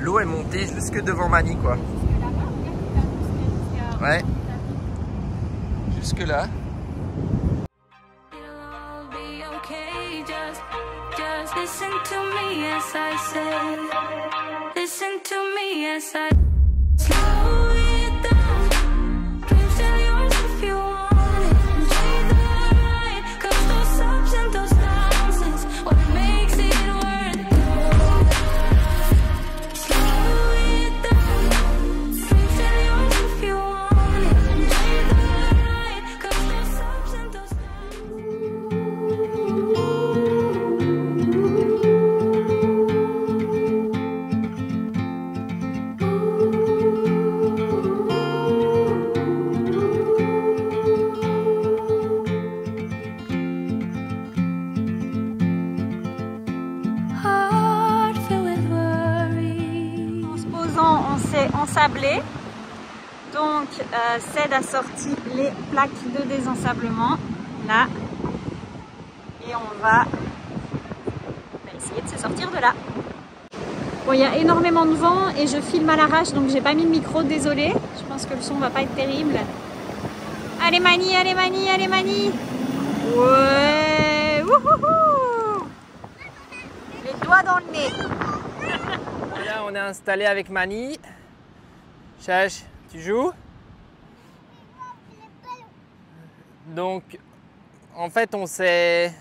L'eau est montée jusque devant Mani, quoi. Ouais. Jusque là. Listen to me as I say. Listen to me as I slow it down. Dreams still yours if you want it. Enjoy the ride, 'cause those ups and those downs is what makes it worth it. Slow it down. Dreams still yours if you want it. Enjoy the ride, 'cause those ups and those ensablé. Donc Ced a sorti les plaques de désensablement là et on va essayer de se sortir de là. Bon, il y a énormément de vent et je filme à l'arrache, donc j'ai pas mis le micro, désolé. Je pense que le son va pas être terrible. Allez Mani, allez Mani, allez Mani. Ouais, wouhouhou. Les doigts dans le nez. Là on est installé avec Mani. Chache, tu joues? Donc, en fait, on s'est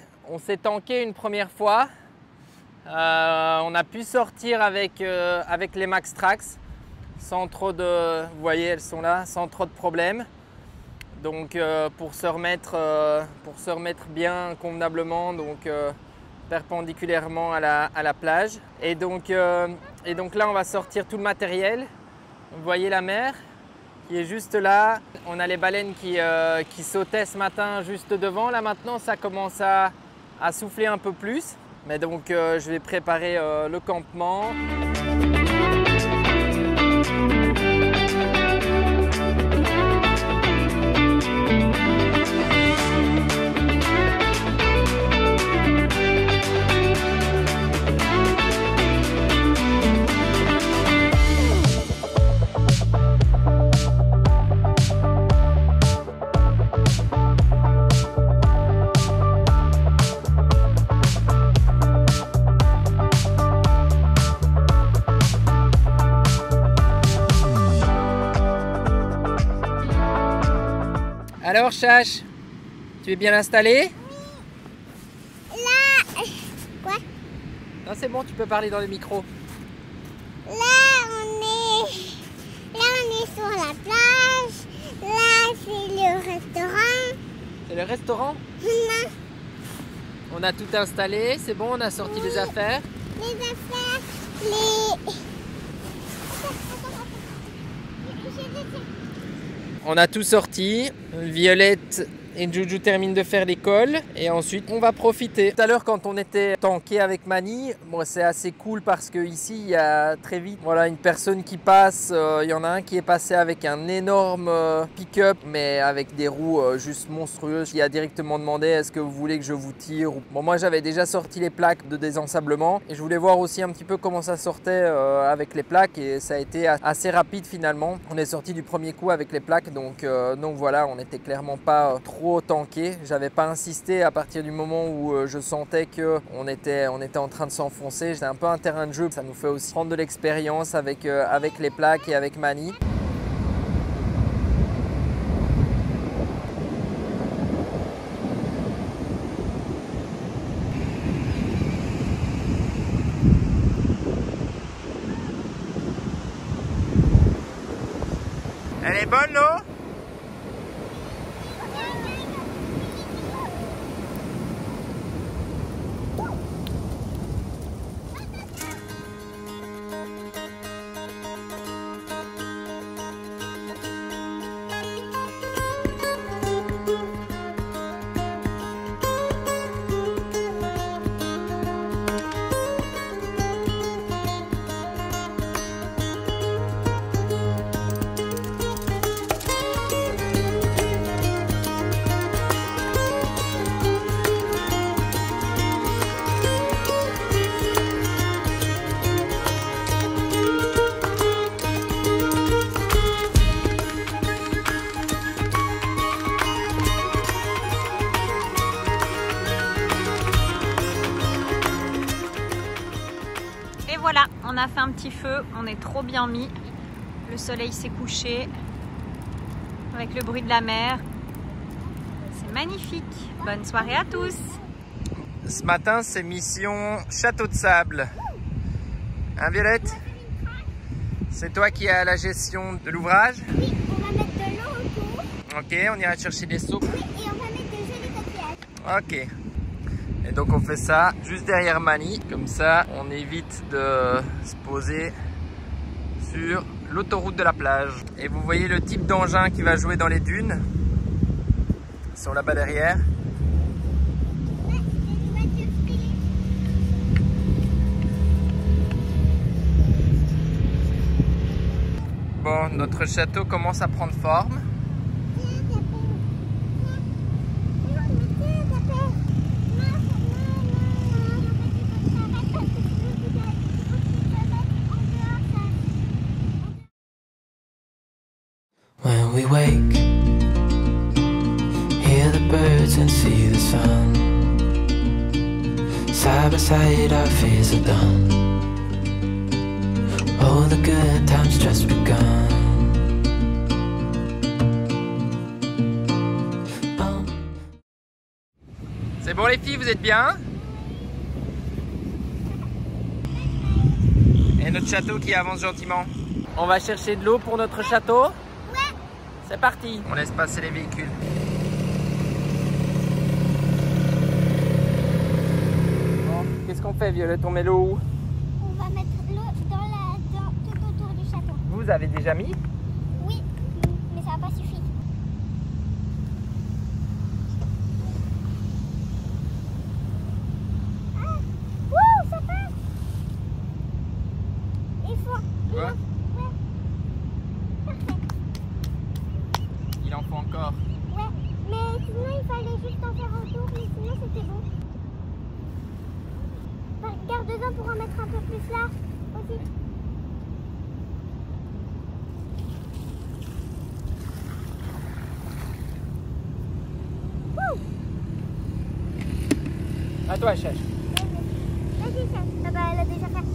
tanké une première fois. On a pu sortir avec les Max Trax sans trop de, vous voyez, elles sont là, sans trop de problèmes. Donc, pour se remettre bien convenablement, donc perpendiculairement à la plage. Et donc là, on va sortir tout le matériel. Vous voyez la mer qui est juste là. On a les baleines qui sautaient ce matin juste devant. Là maintenant, ça commence à souffler un peu plus. Mais donc, je vais préparer le campement. Alors Chache, tu es bien installé? Oui. Là, quoi? Non, c'est bon, tu peux parler dans le micro. Là, on est sur la plage. Là, c'est le restaurant. C'est le restaurant? Là, On a tout installé, c'est bon, on a sorti les affaires. les affaires, les... On a tout sorti. Violette et Juju terminent de faire l'école et ensuite on va profiter. Tout à l'heure quand on était tanké avec Mani, bon, c'est assez cool parce que ici il y a très vite une personne qui passe. Il y en a un qui est passé avec un énorme pick-up mais avec des roues juste monstrueuses. Il a directement demandé est-ce que vous voulez que je vous tire. Bon, moi j'avais déjà sorti les plaques de désensablement et je voulais voir aussi un petit peu comment ça sortait avec les plaques et ça a été assez rapide finalement. On est sorti du premier coup avec les plaques donc voilà, on n'était clairement pas trop tanké. J'avais pas insisté à partir du moment où je sentais qu'on était en train de s'enfoncer. C'était un peu un terrain de jeu. Ça nous fait aussi prendre de l'expérience avec les plaques et avec Mani. Elle est bonne l'eau? a fait un petit feu, on est trop bien mis. Le soleil s'est couché avec le bruit de la mer. C'est magnifique. Bonne soirée à tous. Ce matin, c'est mission Château de Sable. Hein, Violette? C'est toi qui as la gestion de l'ouvrage? Oui, on va mettre de l'eau autour. Ok, on ira chercher des seaux. Oui, et on va mettre des jolis coquillages. Ok. Et donc on fait ça juste derrière Mani. Comme ça, on évite de se poser sur l'autoroute de la plage. Et vous voyez le type d'engin qui va jouer dans les dunes. Ils sont là-bas derrière. Ouais, c'est une voiture stylée. Bon, notre château commence à prendre forme. When we wake, hear the birds and see the sun. Side by side our fears are done. Oh, the good times just begun. Oh. C'est bon les filles, vous êtes bien? Et notre château qui avance gentiment. On va chercher de l'eau pour notre château? C'est parti. On laisse passer les véhicules. Bon, qu'est-ce qu'on fait, Violette? On met l'eau où? On va mettre l'eau tout autour du château. Vous avez déjà mis? Oui, mais ça n'a pas suffi. Ah, wouh, ça passe. Il faut... Ouais. Ouais. Parfait. Il en faut encore. Ouais, mais sinon il fallait juste en faire autour, mais sinon c'était bon. Garde-en pour en mettre un peu plus là aussi. Wouh! À toi, Chach. Vas-y, Chach. Ah bah, elle a déjà fait.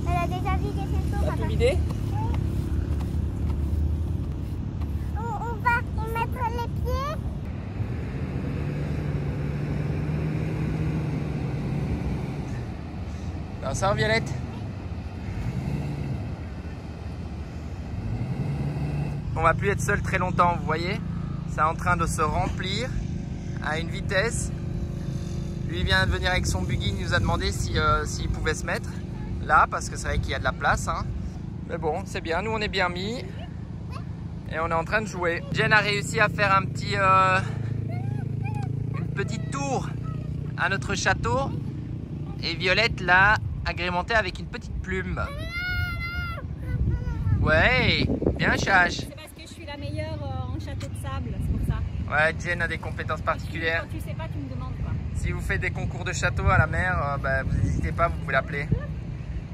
Elle a déjà vidé ses seaux. T'as tout vidé? On va y mettre les pieds. Ça sort, Violette? On va plus être seul très longtemps, vous voyez? C'est en train de se remplir à une vitesse. Lui vient de venir avec son buggy, il nous a demandé s'il pouvait se mettre là, parce que c'est vrai qu'il y a de la place. Hein. Mais bon, c'est bien, nous on est bien mis. Et on est en train de jouer. Jen a réussi à faire une petite tour à notre château. Et Violette l'a agrémenté avec une petite plume. Ouais, bien Chach. C'est parce que je suis la meilleure en château de sable, c'est pour ça. Ouais, Jen a des compétences particulières. Quand tu sais pas, tu me demandes quoi. Si vous faites des concours de château à la mer, bah, vous n'hésitez pas, vous pouvez l'appeler.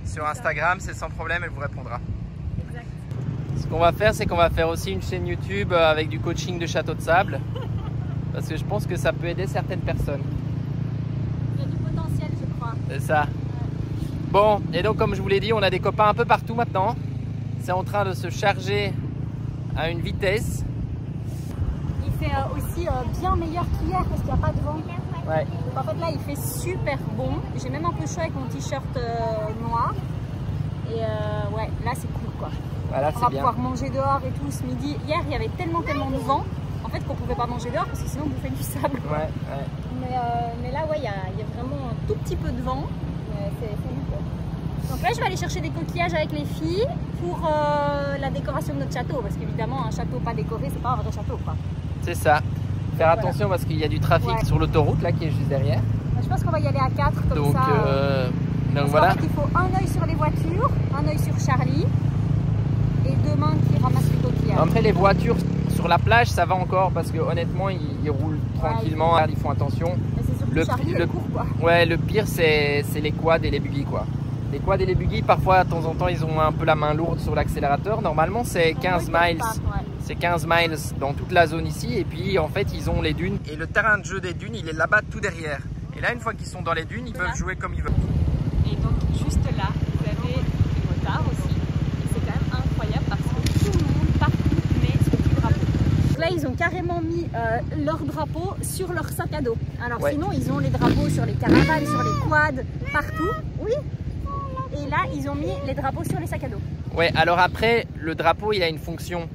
Sur Instagram, c'est sans problème, elle vous répondra. Exact. Ce qu'on va faire, c'est qu'on va faire aussi une chaîne YouTube avec du coaching de château de sable. Parce que je pense que ça peut aider certaines personnes. Il y a du potentiel, je crois. C'est ça. Bon, et donc comme je vous l'ai dit, on a des copains un peu partout maintenant. C'est en train de se charger à une vitesse. Il fait aussi bien meilleur qu'hier parce qu'il n'y a pas de vent. Ouais. Donc en fait là il fait super bon. J'ai même un peu chaud avec mon t-shirt noir. Et ouais, là c'est cool quoi. Voilà, On c'est va bien. pouvoir manger dehors et tout ce midi. Hier il y avait tellement de vent en fait qu'on pouvait pas manger dehors parce que sinon on bouffait du sable. Ouais, ouais. Mais là ouais il y a vraiment un tout petit peu de vent. C'est nickel. Donc là je vais aller chercher des coquillages avec les filles pour la décoration de notre château. Parce qu'évidemment un château pas décoré c'est pas un vrai château quoi. C'est ça. Faire attention parce qu'il y a du trafic Ouais. sur l'autoroute là qui est juste derrière. Je pense qu'on va y aller à 4 comme Donc, ça. donc Parce voilà. qu'en fait, il faut un œil sur les voitures, un œil sur Charlie et deux mains qui ramassent les coquillages. Après les voitures sur la plage ça va encore parce que honnêtement ils roulent tranquillement, ils font attention. Mais c'est surtout Le- Charlie, le- elle court quoi. Ouais, le pire c'est les quads et les buggy quoi. Les quads et les buggy parfois de temps en temps ils ont un peu la main lourde sur l'accélérateur. Normalement c'est 15 miles. C'est 15 miles dans toute la zone ici et puis en fait ils ont les dunes. Et le terrain de jeu des dunes il est là-bas tout derrière. Et là une fois qu'ils sont dans les dunes ils peuvent jouer comme ils veulent. Et donc juste là, vous avez carrément mis leur drapeau sur leur sac à dos. Alors Ouais. sinon, ils ont les drapeaux sur les caravanes, sur les quads, partout. Oui. Et là, ils ont mis les drapeaux sur les sacs à dos. Ouais, alors après, le drapeau, il a une fonction.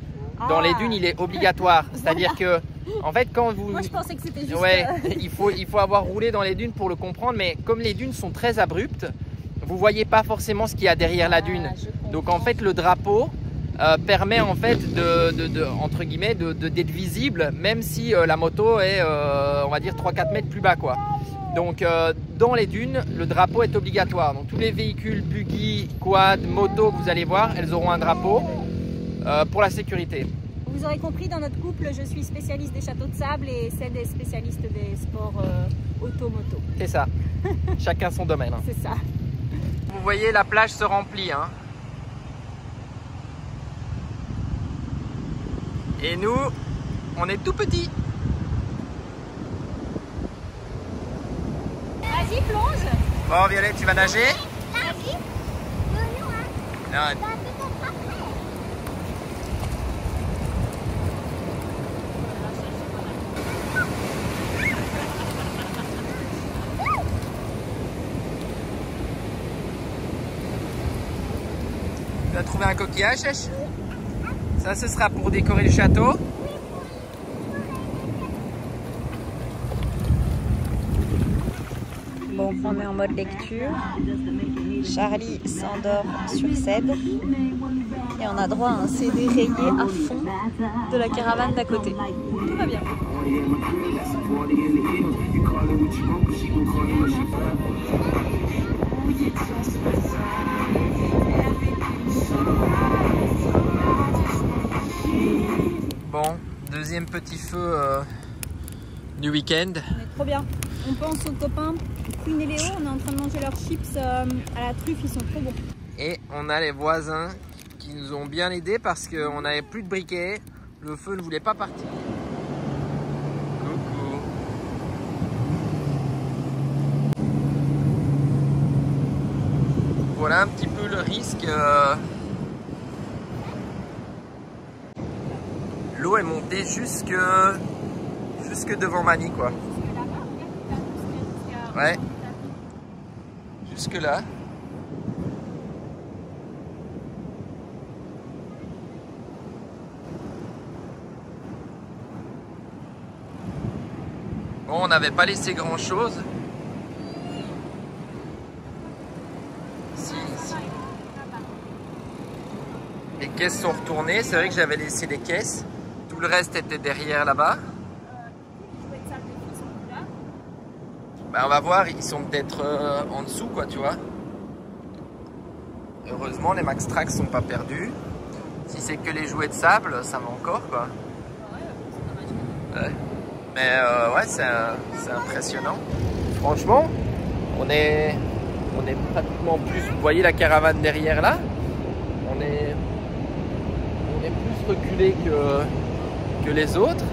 Dans les dunes, il est obligatoire. C'est-à-dire que, en fait, quand vous... Moi, je pensais que c'était juste... Ouais, il faut avoir roulé dans les dunes pour le comprendre, mais comme les dunes sont très abruptes, vous voyez pas forcément ce qu'il y a derrière la dune. Donc en fait, le drapeau permet en fait entre guillemets d'être visible, même si la moto est, on va dire 3-4 mètres plus bas, quoi. Donc dans les dunes, le drapeau est obligatoire. Donc tous les véhicules, buggy, quad, moto que vous allez voir, elles auront un drapeau pour la sécurité. Vous aurez compris, dans notre couple, je suis spécialiste des châteaux de sable et c'est des spécialistes des sports auto-moto. C'est ça. Chacun son domaine. Hein. C'est ça. Vous voyez, la plage se remplit. Hein. Et nous, on est tout petits. Vas-y, plonge. Bon, Violette, tu vas nager? Vas-y. Non, hein. Non. Bah, peut-être après. Tu as trouvé un coquillage, Chèche? Ça, ce sera pour décorer le château. Bon, on est en mode lecture. Charlie s'endort sur Cède. Et on a droit à un CD rayé à fond de la caravane d'à côté. Tout va bien. Bon, deuxième petit feu du week-end. On est trop bien. On pense aux copains Queen et Léo. On est en train de manger leurs chips à la truffe. Ils sont trop bons. Et on a les voisins qui nous ont bien aidés parce qu'on n'avait plus de briquet. Le feu ne voulait pas partir. Coucou. Voilà un petit peu le risque. L'eau est montée jusque devant Mani, quoi. Ouais. Jusque là. Bon, on n'avait pas laissé grand chose. Si. Les caisses sont retournées. C'est vrai que j'avais laissé des caisses. Tout le reste était derrière là-bas. Ben, on va voir, ils sont peut-être en dessous, quoi, tu vois. Heureusement, les Max Trax sont pas perdus. Si c'est que les jouets de sable, ça va encore, quoi. Ouais. Mais ouais, c'est impressionnant. Franchement, on est pratiquement plus. Vous voyez la caravane derrière là? On est plus reculé que les autres.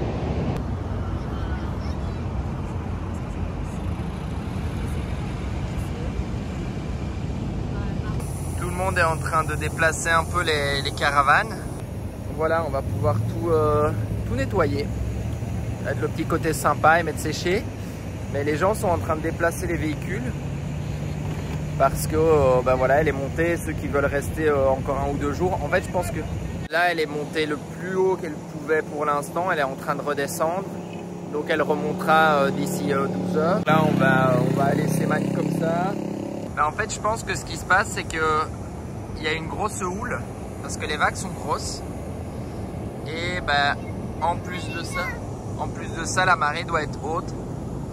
Tout le monde est en train de déplacer un peu les caravanes. Voilà, on va pouvoir tout nettoyer. Avec le petit côté sympa et mettre sécher. Mais les gens sont en train de déplacer les véhicules. Parce que ben voilà, elle est montée. Ceux qui veulent rester encore 1 ou 2 jours. En fait, je pense que là, elle est montée le plus haut qu'elle pouvait pour l'instant. Elle est en train de redescendre. Donc elle remontera d'ici 12 heures. Là, on va laisser Mani comme ça. Ben, en fait, je pense que ce qui se passe, c'est que il y a une grosse houle. Parce que les vagues sont grosses. Et ben, en plus de ça, la marée doit être haute.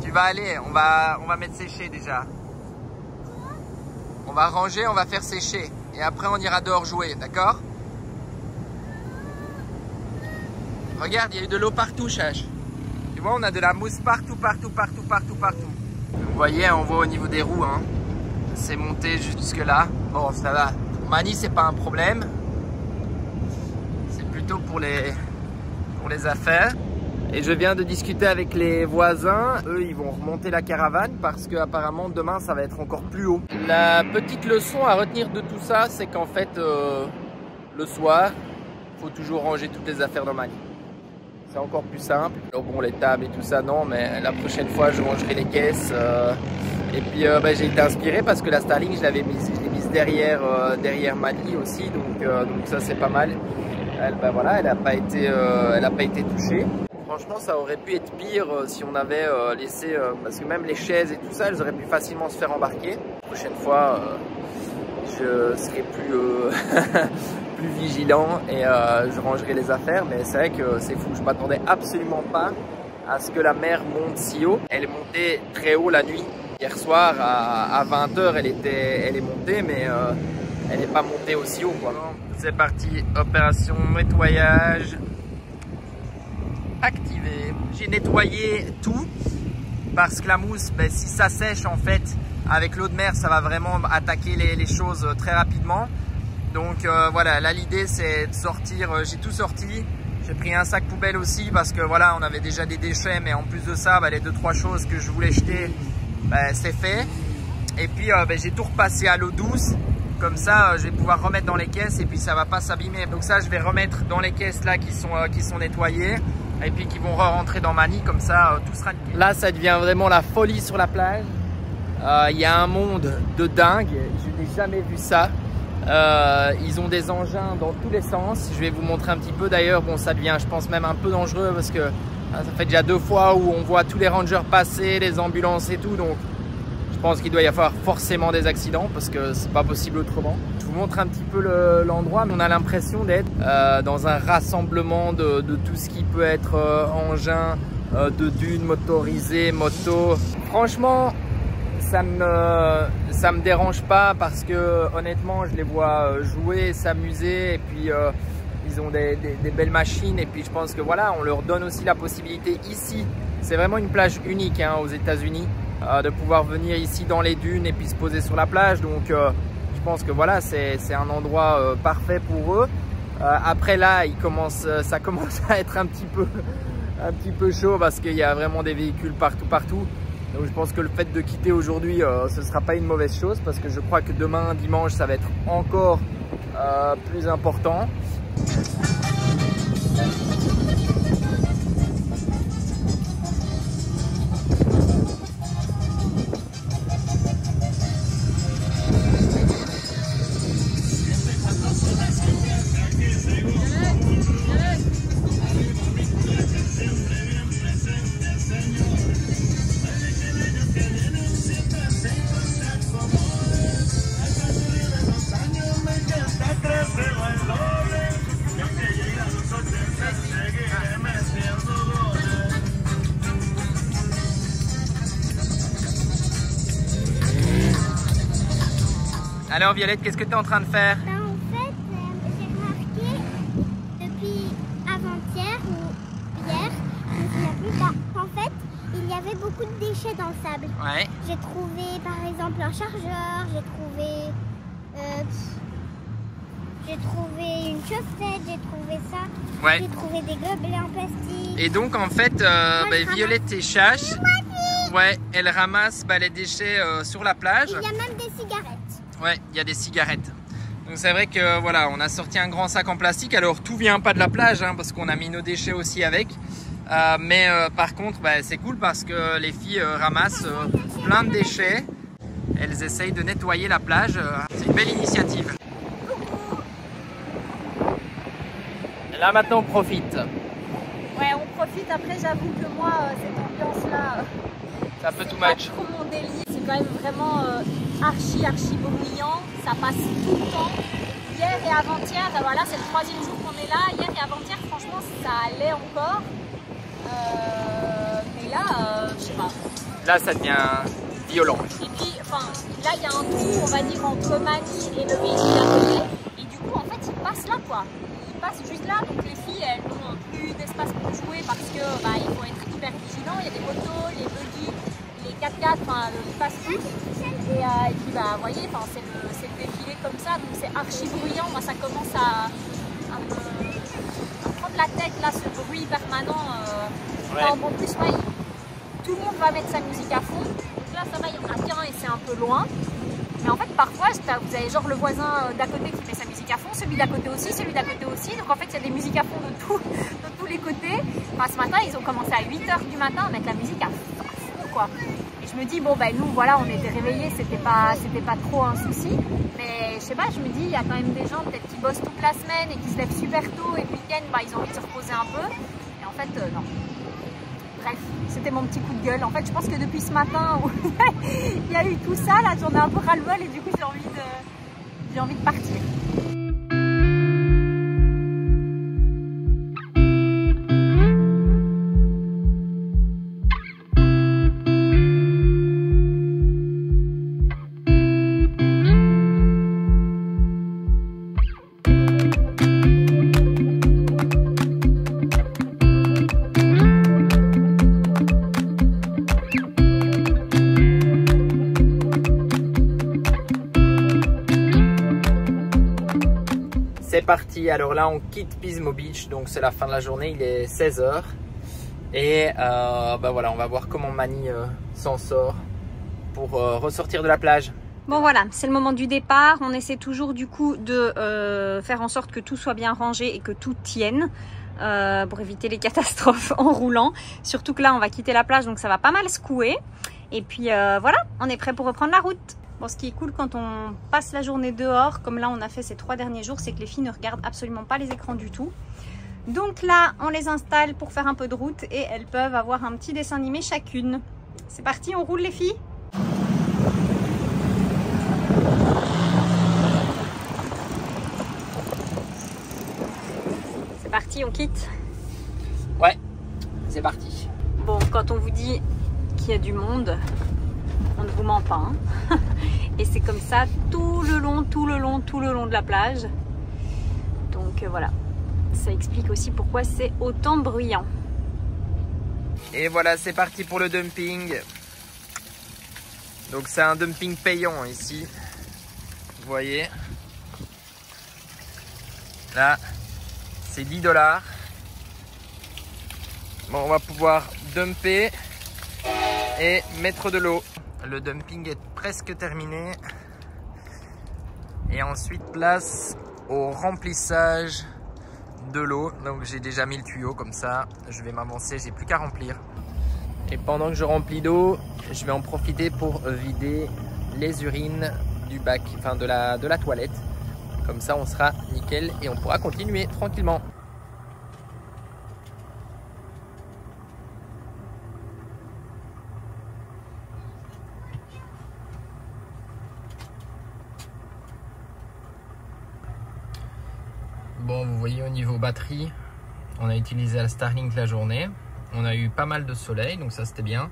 Tu vas aller, on va mettre sécher déjà. On va ranger, on va faire sécher. Et après, on ira dehors jouer, d'accord? Regarde, il y a eu de l'eau partout, Chach. Tu vois, on a de la mousse partout. Vous voyez, on voit au niveau des roues, hein. C'est monté jusque là. Bon, ça va. Pour Mani, c'est pas un problème. C'est plutôt pour les affaires. Et je viens de discuter avec les voisins. Eux, ils vont remonter la caravane parce qu'apparemment demain, ça va être encore plus haut. La petite leçon à retenir de tout ça, c'est qu'en fait, le soir, il faut toujours ranger toutes les affaires dans Mani. c'est encore plus simple. Alors bon, les tables et tout ça, non, mais la prochaine fois, je rangerai les caisses. Et puis, j'ai été inspiré parce que la Starling, je l'ai mise derrière Mani aussi, donc ça, c'est pas mal. Elle, voilà, elle n'a pas été touchée. Franchement, ça aurait pu être pire si on avait laissé, parce que même les chaises et tout ça, elles auraient pu facilement se faire embarquer. La prochaine fois, je serai plus, plus vigilant et je rangerai les affaires. Mais c'est vrai que c'est fou, je m'attendais absolument pas à ce que la mer monte si haut. Elle est montée très haut la nuit. Hier soir, à 20 h, elle est montée, mais elle n'est pas montée aussi haut, quoi. C'est parti, opération nettoyage activée. J'ai nettoyé tout parce que la mousse, si ça sèche en fait avec l'eau de mer, ça va vraiment attaquer les choses très rapidement. Donc voilà, là l'idée c'est de sortir, j'ai tout sorti. J'ai pris un sac poubelle aussi parce que voilà, on avait déjà des déchets, mais en plus de ça, les 2-3 choses que je voulais jeter, c'est fait. Et puis j'ai tout repassé à l'eau douce. Comme ça, je vais pouvoir remettre dans les caisses et puis ça va pas s'abîmer. Donc ça, je vais remettre dans les caisses là qui sont nettoyées et puis qui vont rentrer dans Mani. Comme ça, tout sera nickel. Là, ça devient vraiment la folie sur la plage. Il y a un monde de dingue. Je n'ai jamais vu ça. Ils ont des engins dans tous les sens. Je vais vous montrer un petit peu. D'ailleurs, bon, ça devient, je pense, même un peu dangereux parce que ça fait déjà 2 fois où on voit tous les rangers passer, les ambulances et tout. Donc, je pense qu'il doit y avoir forcément des accidents parce que c'est pas possible autrement. Je vous montre un petit peu l'endroit, mais on a l'impression d'être dans un rassemblement de tout ce qui peut être engin, de dunes motorisées, moto. Franchement, ça me dérange pas parce que honnêtement, je les vois jouer, s'amuser et puis ils ont des belles machines et puis je pense que voilà, on leur donne aussi la possibilité ici. C'est vraiment une plage unique aux États-Unis. De pouvoir venir ici dans les dunes et puis se poser sur la plage. Donc je pense que voilà, c'est un endroit parfait pour eux. Après là, ça commence à être un petit peu chaud parce qu'il y a vraiment des véhicules partout. Donc je pense que le fait de quitter aujourd'hui, ce ne sera pas une mauvaise chose parce que je crois que demain, dimanche, ça va être encore plus important. Alors Violette, qu'est-ce que tu es en train de faire? En fait, j'ai remarqué depuis avant-hier ou hier, je ne me souviens plus, en fait, il y avait beaucoup de déchets dans le sable. Ouais. J'ai trouvé par exemple un chargeur, j'ai trouvé une chaussette, j'ai trouvé ça, ouais. J'ai trouvé des gobelets en plastique. Et donc en fait, Violette et Chache, ouais, elle ramasse les déchets sur la plage. Il y a même des cigarettes. Ouais, il y a des cigarettes. Donc c'est vrai que voilà, on a sorti un grand sac en plastique. Alors tout vient pas de la plage parce qu'on a mis nos déchets aussi avec. Mais par contre, c'est cool parce que les filles ramassent plein de déchets. Elles essayent de nettoyer la plage. C'est une belle initiative. Et là maintenant on profite. Ouais, on profite. Après, j'avoue que moi, cette ambiance-là, c'est un peu too pas much. trop mon délire. C'est quand même vraiment archi bruyant. Ça passe tout le temps. Hier et avant-hier, voilà, c'est le 3e jour qu'on est là. Hier et avant-hier, franchement, ça allait encore. Mais là, je sais pas. Là, ça devient violent. Et puis, enfin, là, il y a un trou, on va dire, entre Mani et le véhicule à côté. Et du coup, en fait, ils passent là, quoi. Ils passent juste là. Donc, les filles, elles n'ont plus d'espace pour jouer parce que il faut être hyper vigilant. Il y a des motos, les buggy, les 4x4, enfin, ils passent tout. Et puis, vous voyez, c'est le défilé comme ça. Donc, c'est archi bruyant. Moi, ça commence à me prendre la tête, là, ce bruit permanent. Ouais. En plus, tout le monde va mettre sa musique à fond. Donc là, ça va, il y en a qu'un et c'est un peu loin. Mais en fait, parfois, vous avez genre le voisin d'à côté qui met sa musique à fond. celui d'à côté aussi, celui d'à côté aussi. Donc en fait, il y a des musiques à fond de tous les côtés. Enfin, ce matin, ils ont commencé à 8 h du matin à mettre la musique à fond, quoi. Et je me dis, bon, ben nous, voilà, on était réveillés, c'était pas trop un souci. Mais je sais pas, je me dis, il y a quand même des gens peut-être qui bossent toute la semaine et qui se lèvent super tôt et le week-end, bah, ils ont envie de se reposer un peu. Et en fait, non. Bref, c'était mon petit coup de gueule. En fait, je pense que depuis ce matin où il y a eu tout ça, là, j'en ai un peu ras-le-bol et du coup, j'ai envie de partir. C'est parti, alors là on quitte Pismo Beach, donc c'est la fin de la journée, il est 16 h. Et bah voilà, on va voir comment Mani s'en sort pour ressortir de la plage. Bon voilà, c'est le moment du départ. On essaie toujours du coup de faire en sorte que tout soit bien rangé et que tout tienne pour éviter les catastrophes en roulant. Surtout que là on va quitter la plage, donc ça va pas mal secouer. Et puis voilà, on est prêt pour reprendre la route. Bon, ce qui est cool quand on passe la journée dehors, comme là on a fait ces 3 derniers jours, c'est que les filles ne regardent absolument pas les écrans du tout. Donc là, on les installe pour faire un peu de route et elles peuvent avoir un petit dessin animé chacune. C'est parti, on roule les filles? C'est parti, on quitte? Ouais, c'est parti. Bon, quand on vous dit qu'il y a du monde, on ne vous ment pas, hein. Et c'est comme ça tout le long de la plage. Donc voilà, ça explique aussi pourquoi c'est autant bruyant. Et voilà, c'est parti pour le dumping. Donc c'est un dumping payant ici. Vous voyez. Là, c'est 10 $. Bon, on va pouvoir dumper et mettre de l'eau. Le dumping est presque terminé. Et ensuite place au remplissage de l'eau. Donc j'ai déjà mis le tuyau comme ça. Je vais m'avancer, j'ai plus qu'à remplir. Et pendant que je remplis d'eau, je vais en profiter pour vider les urines du bac, enfin de la toilette. Comme ça on sera nickel et on pourra continuer tranquillement. Bon, vous voyez au niveau batterie, on a utilisé la Starlink la journée. On a eu pas mal de soleil, donc ça c'était bien.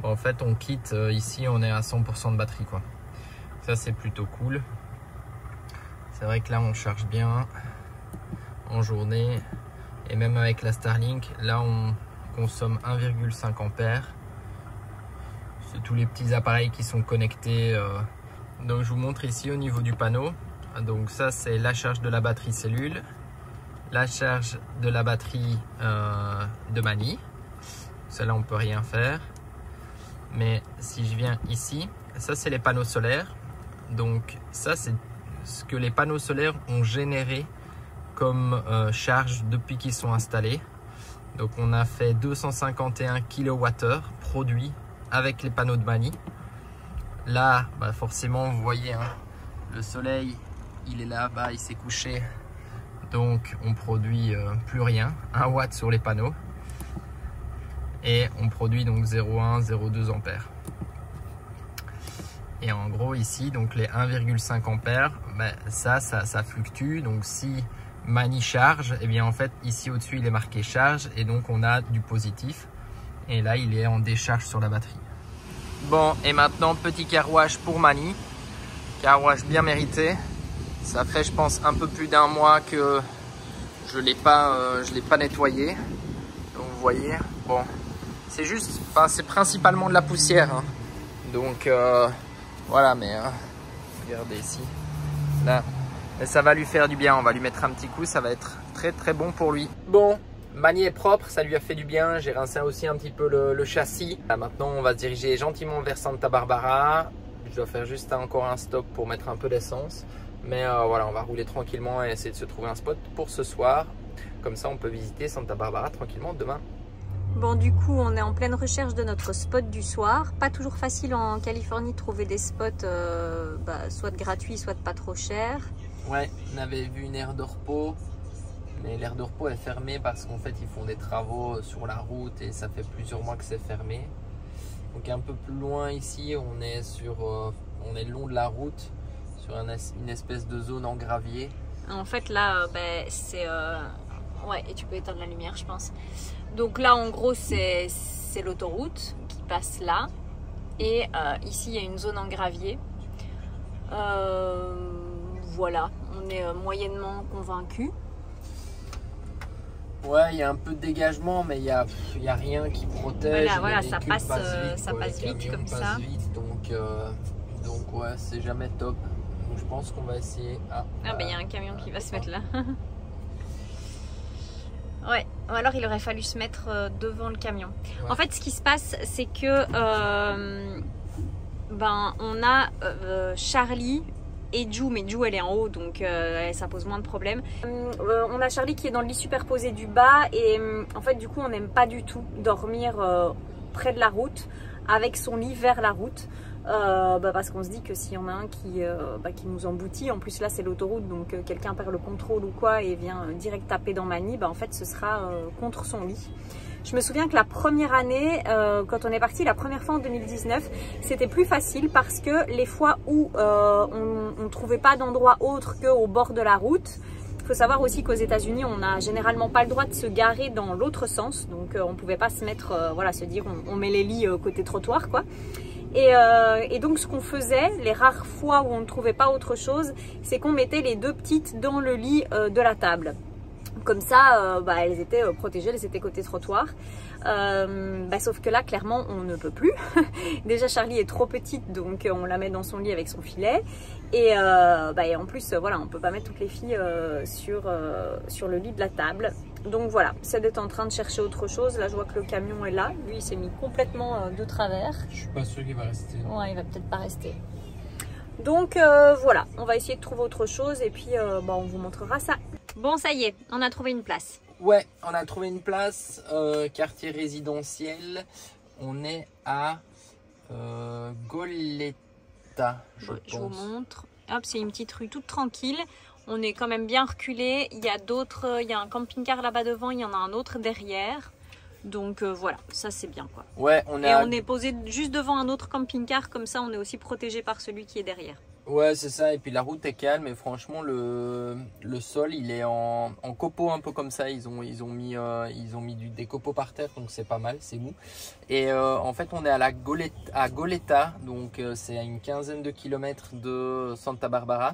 Bon, en fait, on quitte ici, on est à 100% de batterie, quoi. Ça c'est plutôt cool. C'est vrai que là on charge bien en journée. Et même avec la Starlink, là on consomme 1,5 ampères. C'est tous les petits appareils qui sont connectés. Donc je vous montre ici au niveau du panneau. Donc ça c'est la charge de la batterie cellule, la charge de la batterie de Mani. Celle-là on peut rien faire. Mais si je viens ici, ça c'est les panneaux solaires. Donc ça c'est ce que les panneaux solaires ont généré comme charge depuis qu'ils sont installés. Donc on a fait 251 kWh produits avec les panneaux de Mani. Là bah forcément vous voyez hein, le soleil il est là-bas, il s'est couché, donc on produit plus rien, 1 watt sur les panneaux et on produit donc 0,1, 0,2 ampères. Et en gros ici donc les 1,5 ampères, ben, ça fluctue. Donc si Mani charge, et bien en fait ici au-dessus il est marqué charge et donc on a du positif et là il est en décharge sur la batterie. Bon, et maintenant petit car wash pour Mani, car wash bien mérité. Ça fait je pense un peu plus d'1 mois que je l'ai pas nettoyé. Donc vous voyez, bon, c'est juste, enfin c'est principalement de la poussière, hein. Donc voilà, mais regardez ici, là, et ça va lui faire du bien. On va lui mettre un petit coup, ça va être très très bon pour lui. Bon, Mani est propre, ça lui a fait du bien. J'ai rincé aussi un petit peu le châssis. Là, maintenant on va se diriger gentiment vers Santa Barbara. Je dois faire juste encore un stop pour mettre un peu d'essence. Mais voilà, on va rouler tranquillement et essayer de se trouver un spot pour ce soir. Comme ça, on peut visiter Santa Barbara tranquillement demain. Bon, du coup, on est en pleine recherche de notre spot du soir. Pas toujours facile en Californie de trouver des spots soit gratuits, soit pas trop chers. Ouais, on avait vu une aire de repos, mais l'aire de repos est fermée parce qu'en fait, ils font des travaux sur la route et ça fait plusieurs mois que c'est fermé. Donc un peu plus loin ici, on est le long de la route, sur une espèce de zone en gravier. En fait, là, c'est... Ouais, et tu peux éteindre la lumière, je pense. Donc là, en gros, c'est l'autoroute qui passe là. Et ici, il y a une zone en gravier. Voilà, on est moyennement convaincus. Ouais, il y a un peu de dégagement, mais il y a rien qui protège. Voilà, ça passe vite, vite comme ça. Donc ouais, c'est jamais top. Donc je pense qu'on va essayer. Il y a un camion qui va se mettre là. Ouais, alors il aurait fallu se mettre devant le camion. Ouais. En fait, ce qui se passe, c'est que on a Charlie et Ju, mais Ju elle est en haut, donc ça pose moins de problèmes. On a Charlie qui est dans le lit superposé du bas et en fait du coup on n'aime pas du tout dormir près de la route avec son lit vers la route. Parce qu'on se dit que s'il y en a un qui nous emboutit, en plus là c'est l'autoroute, donc quelqu'un perd le contrôle ou quoi et vient direct taper dans Mani, en fait ce sera contre son lit. Je me souviens que la première année, quand on est parti la première fois en 2019, c'était plus facile parce que les fois où on ne trouvait pas d'endroit autre qu'au bord de la route. Il faut savoir aussi qu'aux États-Unis, on n'a généralement pas le droit de se garer dans l'autre sens, donc on ne pouvait pas se mettre, se dire on met les lits côté trottoir quoi. Et donc ce qu'on faisait, les rares fois où on ne trouvait pas autre chose, c'est qu'on mettait les deux petites dans le lit de la table. Comme ça, elles étaient protégées, elles étaient côté trottoir. Sauf que là, clairement, on ne peut plus. Déjà, Charlie est trop petite, donc on la met dans son lit avec son filet. Et en plus, voilà, on ne peut pas mettre toutes les filles sur le lit de la table. Donc voilà, Ced est en train de chercher autre chose. Là, je vois que le camion est là. Lui, il s'est mis complètement de travers. Je suis pas sûre qu'il va rester. Ouais, il va peut-être pas rester. Donc voilà, on va essayer de trouver autre chose et puis on vous montrera ça. Bon, ça y est, on a trouvé une place. Ouais, on a trouvé une place, quartier résidentiel. On est à Goleta, je pense. Je vous montre. Hop, c'est une petite rue toute tranquille. On est quand même bien reculé. Il y a un camping-car là-bas devant, il y en a un autre derrière. Donc voilà, ça c'est bien quoi. Ouais, on est posé juste devant un autre camping-car, comme ça on est aussi protégé par celui qui est derrière. Ouais, c'est ça, et puis la route est calme et franchement le sol il est en copeaux un peu comme ça, ils ont mis des copeaux par terre, donc c'est pas mal, c'est mou. Et en fait on est à Goleta, donc c'est à une quinzaine de kilomètres de Santa Barbara.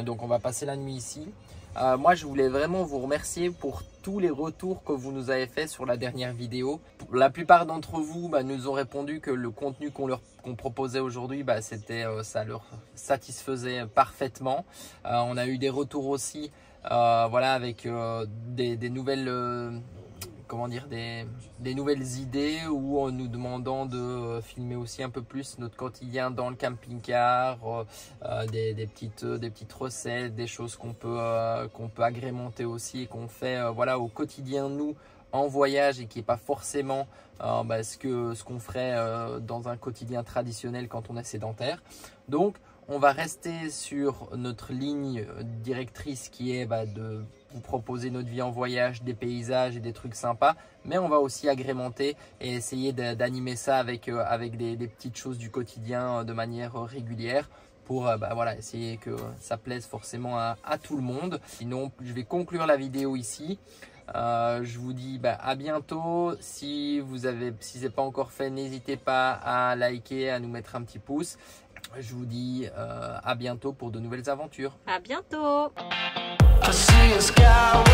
Donc on va passer la nuit ici. Moi je voulais vraiment vous remercier pour tous les retours que vous nous avez fait sur la dernière vidéo. La plupart d'entre vous nous ont répondu que le contenu qu'on proposait aujourd'hui, ça leur satisfaisait parfaitement. On a eu des retours aussi avec des nouvelles des nouvelles idées ou en nous demandant de filmer aussi un peu plus notre quotidien dans le camping-car, des petites recettes, des choses qu'on peut agrémenter aussi et qu'on fait au quotidien nous en voyage et qui n'est pas forcément ce qu'on ferait dans un quotidien traditionnel quand on est sédentaire. Donc on va rester sur notre ligne directrice qui est de vous proposer notre vie en voyage, des paysages et des trucs sympas, mais on va aussi agrémenter et essayer d'animer ça avec des petites choses du quotidien de manière régulière pour essayer que ça plaise forcément à tout le monde. Sinon, je vais conclure la vidéo ici. Je vous dis à bientôt. Si c'est pas encore fait, n'hésitez pas à liker, à nous mettre un petit pouce. Je vous dis à bientôt pour de nouvelles aventures. À bientôt. I see a sky.